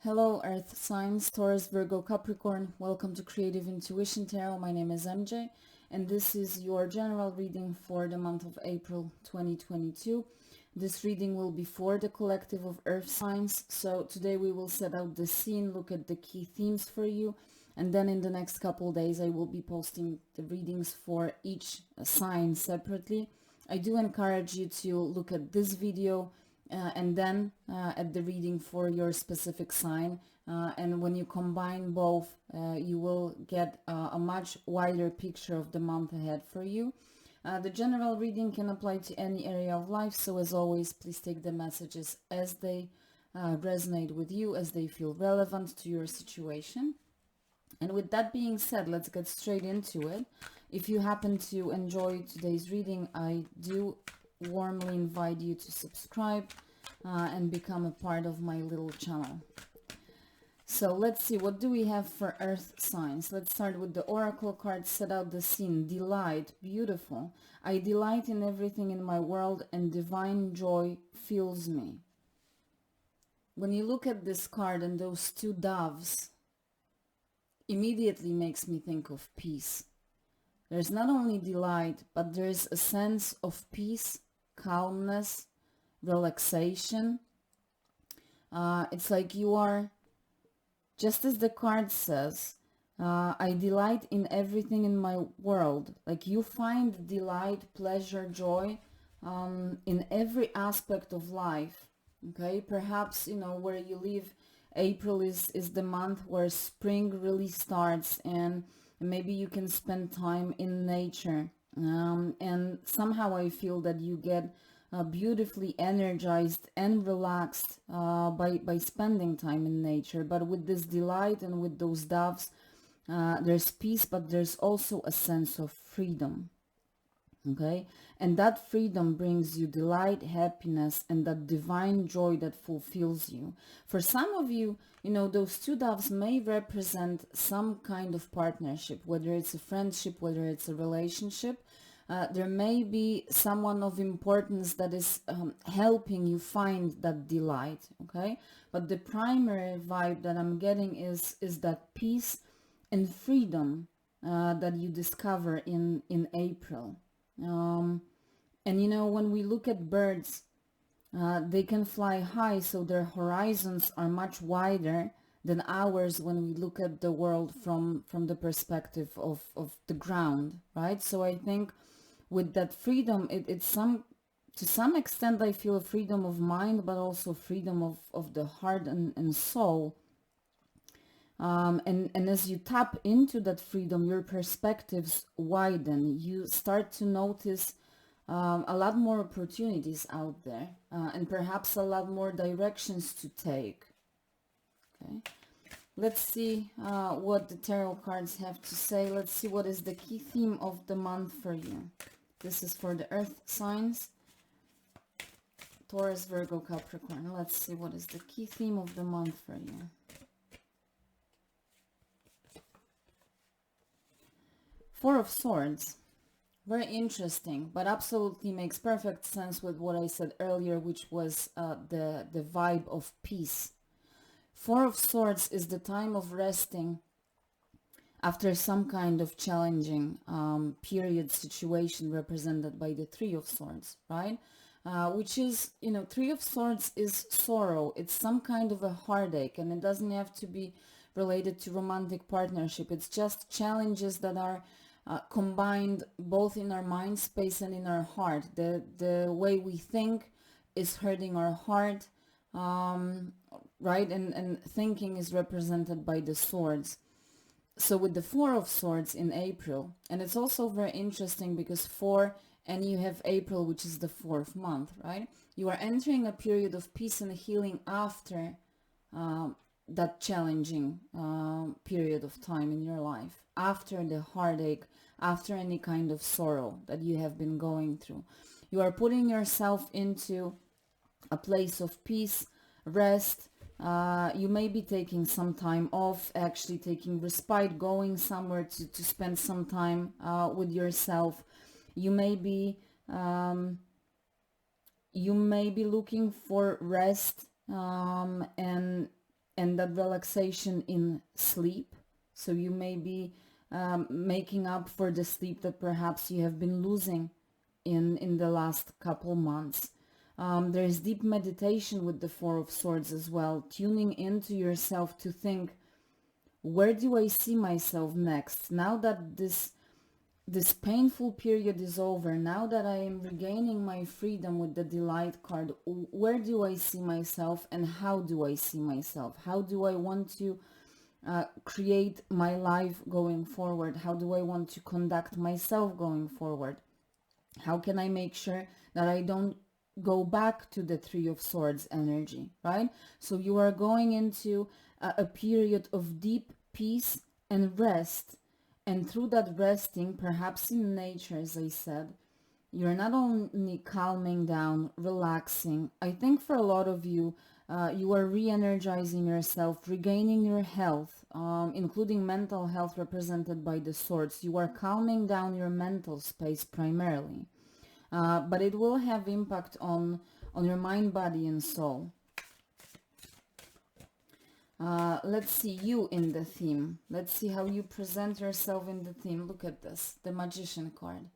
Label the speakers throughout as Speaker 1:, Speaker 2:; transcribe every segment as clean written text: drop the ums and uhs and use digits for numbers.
Speaker 1: Hello Earth signs, Taurus Virgo Capricorn. Welcome to Creative Intuition Tarot. My name is MJ and this is your general reading for the month of April 2022. This reading will be for the collective of Earth signs. So today we will set out the scene, look at the key themes for you, and then in the next couple days I will be posting the readings for each sign separately. I do encourage you to look at this video and then at the reading for your specific sign, and when you combine both you will get a much wider picture of the month ahead for you. The general reading can apply to any area of life, so as always please take the messages as they resonate with you, as they feel relevant to your situation. And with that being said, let's get straight into it. If you happen to enjoy today's reading, I do warmly invite you to subscribe and become a part of my little channel. So let's see, what do we have for Earth signs? Let's start with the Oracle card. Set out the scene. Delight, beautiful. I delight in everything in my world and divine joy fills me. When you look at this card and those two doves, immediately makes me think of peace. There's not only delight, but there's a sense of peace, calmness, relaxation. It's like you are, just as the card says, I delight in everything in my world. Like you find delight, pleasure, joy in every aspect of life. Okay, perhaps, you know, where you live, April is the month where spring really starts, and maybe you can spend time in nature. And somehow I feel that you get beautifully energized and relaxed by spending time in nature. But with this delight and with those doves, there's peace, but there's also a sense of freedom. Okay, and that freedom brings you delight, happiness, and that divine joy that fulfills you. For some of you, you know, those two doves may represent some kind of partnership, whether it's a friendship, whether it's a relationship. There may be someone of importance that is helping you find that delight. Okay, but the primary vibe that I'm getting is that peace and freedom that you discover in April. And you know, when we look at birds, they can fly high, so their horizons are much wider than ours when we look at the world from the perspective of the ground, right? So I think with that freedom, it's to some extent I feel freedom of mind, but also freedom of the heart and soul. And as you tap into that freedom, your perspectives widen. You start to notice a lot more opportunities out there, and perhaps a lot more directions to take. Okay, let's see what the tarot cards have to say. Let's see what is the key theme of the month for you. This is for the Earth signs, Taurus, Virgo, Capricorn. Let's see what is the key theme of the month for you. Four of Swords, very interesting, but absolutely makes perfect sense with what I said earlier, which was the vibe of peace. Four of Swords is the time of resting after some kind of challenging period situation represented by the Three of Swords, right? Which is, you know, Three of Swords is sorrow. It's some kind of a heartache, and it doesn't have to be related to romantic partnership. It's just challenges that are combined both in our mind space and in our heart. The way we think is hurting our heart, right? And thinking is represented by the swords. So with the Four of Swords in April, and it's also very interesting because four, and you have April, which is the fourth month, right? You are entering a period of peace and healing after that challenging period of time in your life, after the heartache, after any kind of sorrow that you have been going through. You are putting yourself into a place of peace, rest. You may be taking some time off, actually taking respite, going somewhere to spend some time with yourself. You may be looking for rest and and that relaxation in sleep. So you may be making up for the sleep that perhaps you have been losing in the last couple months. There's deep meditation with the Four of Swords as well, tuning into yourself to think, where do I see myself next? Now that this painful period is over, now that I am regaining my freedom with the Delight card, where do I see myself and how do I see myself? How do I want to create my life going forward? How do I want to conduct myself going forward? How can I make sure that I don't go back to the Three of Swords energy, right? So you are going into a period of deep peace and rest. And through that resting, perhaps in nature, as I said, you're not only calming down, relaxing. I think for a lot of you, you are re-energizing yourself, regaining your health, including mental health represented by the swords. You are calming down your mental space primarily. But it will have impact on your mind, body, and soul. Let's see you in the theme. Let's see how you present yourself in the theme. Look at this, the Magician card.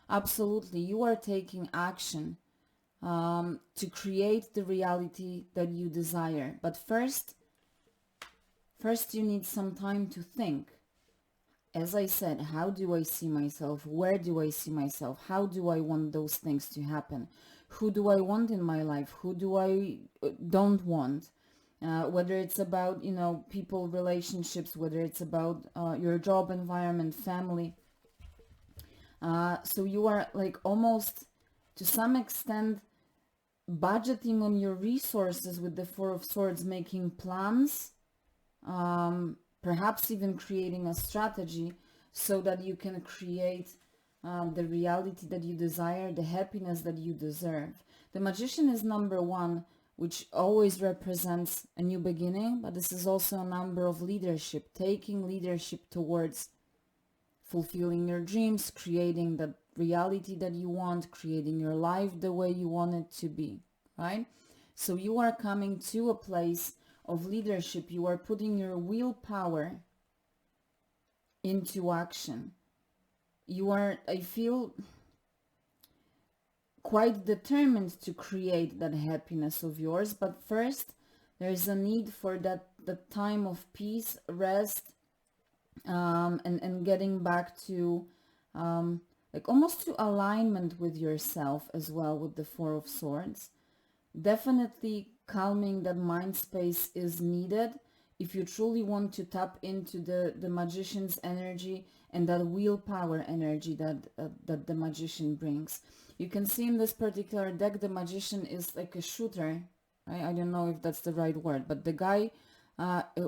Speaker 1: Absolutely, you are taking action to create the reality that you desire. But first you need some time to think. As I said, how do I see myself? Where do I see myself? How do I want those things to happen? Who do I want in my life? Who do I don't want? Whether it's about, people, relationships, whether it's about your job environment, family. So you are like almost to some extent budgeting on your resources with the Four of Swords, making plans, perhaps even creating a strategy so that you can create the reality that you desire, the happiness that you deserve. The Magician is number one, which always represents a new beginning, but this is also a number of leadership, taking leadership towards fulfilling your dreams, creating the reality that you want, creating your life the way you want it to be, right? So you are coming to a place of leadership. You are putting your willpower into action. You are, I feel, quite determined to create that happiness of yours, but first there is a need for that time of peace, rest, and getting back to like almost to alignment with yourself as well with the Four of Swords. Definitely calming that mind space is needed if you truly want to tap into the Magician's energy and that willpower energy that the Magician brings. You can see in this particular deck, the Magician is like a shooter, right? I don't know if that's the right word, but the guy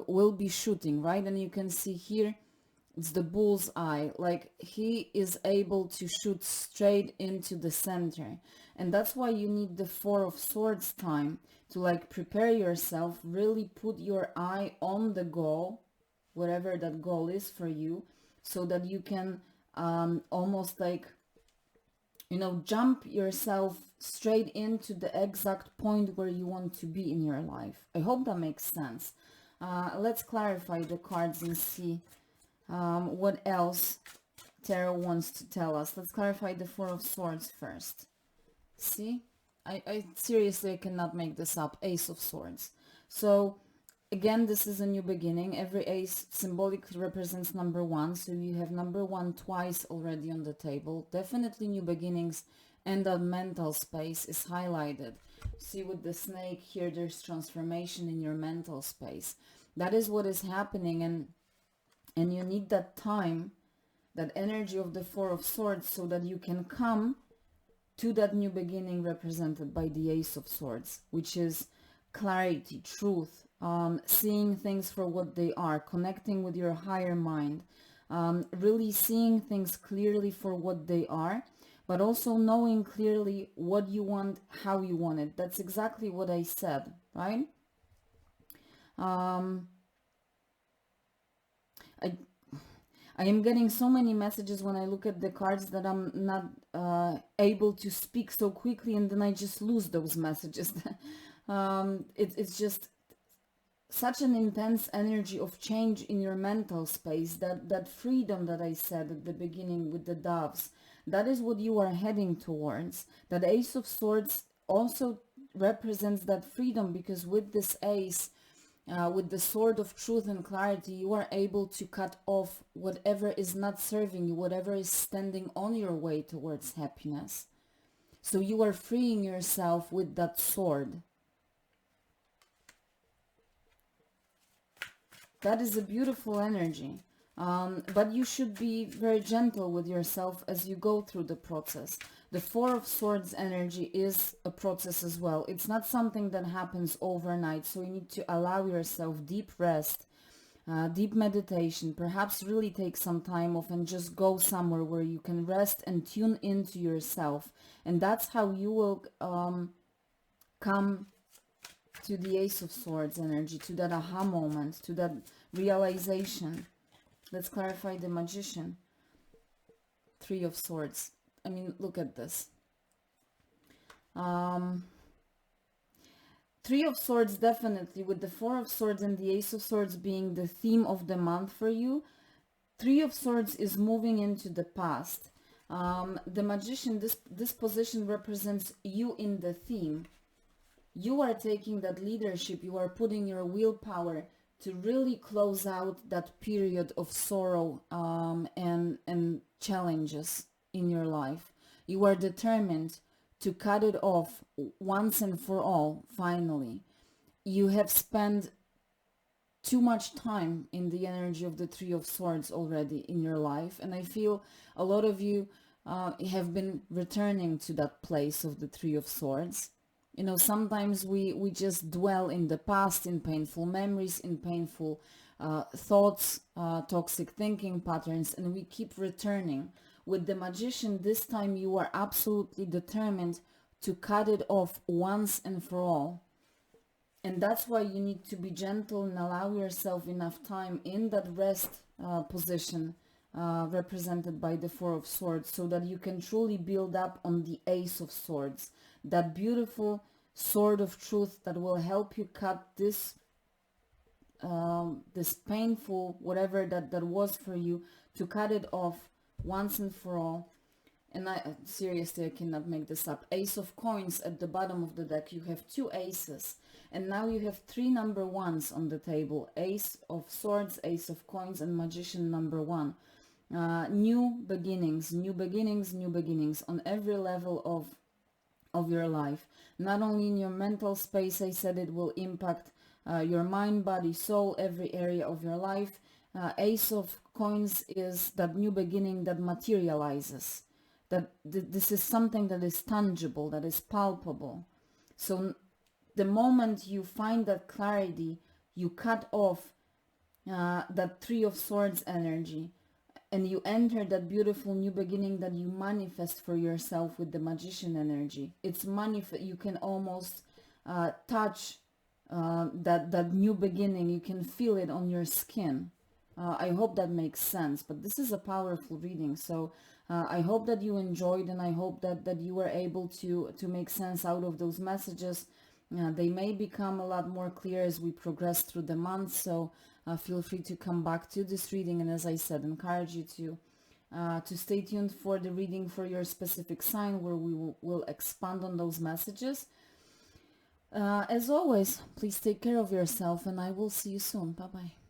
Speaker 1: will be shooting, right? And you can see here, it's the bull's eye, like he is able to shoot straight into the center. And that's why you need the Four of Swords time to like prepare yourself, really put your eye on the goal, whatever that goal is for you, so that you can almost like, jump yourself straight into the exact point where you want to be in your life. I hope that makes sense. Let's clarify the cards and see what else Tarot wants to tell us. Let's clarify the Four of Swords first. See? I seriously, I cannot make this up. Ace of Swords. So again, this is a new beginning. Every ace symbolically represents number one. So you have number one twice already on the table. Definitely new beginnings, and that mental space is highlighted. See with the snake here, there's transformation in your mental space. That is what is happening, and you need that time, that energy of the Four of Swords, so that you can come to that new beginning represented by the Ace of Swords, which is clarity, truth, seeing things for what they are, connecting with your higher mind, really seeing things clearly for what they are, but also knowing clearly what you want, how you want it. That's exactly what I said, right? I am getting so many messages when I look at the cards that I'm not able to speak so quickly, and then I just lose those messages. It's just such an intense energy of change in your mental space, that freedom that I said at the beginning with the doves, that is what you are heading towards. That Ace of Swords also represents that freedom, because with this ace, with the sword of truth and clarity, you are able to cut off whatever is not serving you, whatever is standing on your way towards happiness. So you are freeing yourself with that sword. That is a beautiful energy. But you should be very gentle with yourself as you go through the process. The Four of Swords energy is a process as well. It's not something that happens overnight, so you need to allow yourself deep rest, deep meditation, perhaps really take some time off and just go somewhere where you can rest and tune into yourself. And that's how you will come to the Ace of Swords energy, to that aha moment, to that realization. Let's clarify the Magician. Three of Swords. I mean, look at this. Three of Swords, definitely, with the Four of Swords and the Ace of Swords being the theme of the month for you. Three of Swords is moving into the past. The Magician, this position represents you in the theme. You are taking that leadership, you are putting your willpower to really close out that period of sorrow and challenges in your life. You are determined to cut it off once and for all, finally. You have spent too much time in the energy of the Three of Swords already in your life, and I feel a lot of you have been returning to that place of the Three of Swords. You know, sometimes we just dwell in the past, in painful memories, in painful thoughts, toxic thinking patterns, and we keep returning. With the Magician, this time you are absolutely determined to cut it off once and for all. And that's why you need to be gentle and allow yourself enough time in that rest position represented by the Four of Swords, so that you can truly build up on the Ace of Swords, that beautiful sword of truth that will help you cut this this painful whatever that was for you, to cut it off once and for all. And seriously, I cannot make this up. Ace of Coins at the bottom of the deck. You have two aces, and now you have three number ones on the table: Ace of Swords, Ace of Coins, and Magician number one. New beginnings, new beginnings, new beginnings on every level of your life. Not only in your mental space, I said it will impact your mind, body, soul, every area of your life. Ace of Coins is that new beginning that materializes, that this is something that is tangible, that is palpable. So the moment you find that clarity, you cut off that Three of Swords energy, and you enter that beautiful new beginning that you manifest for yourself with the Magician energy. It's you can almost touch that new beginning. You can feel it on your skin. I hope that makes sense, but this is a powerful reading. So I hope that you enjoyed, and I hope that you were able to make sense out of those messages. They may become a lot more clear as we progress through the month, so feel free to come back to this reading, and as I said, encourage you to stay tuned for the reading for your specific sign, where we will expand on those messages. As always, please take care of yourself, and I will see you soon. Bye-bye.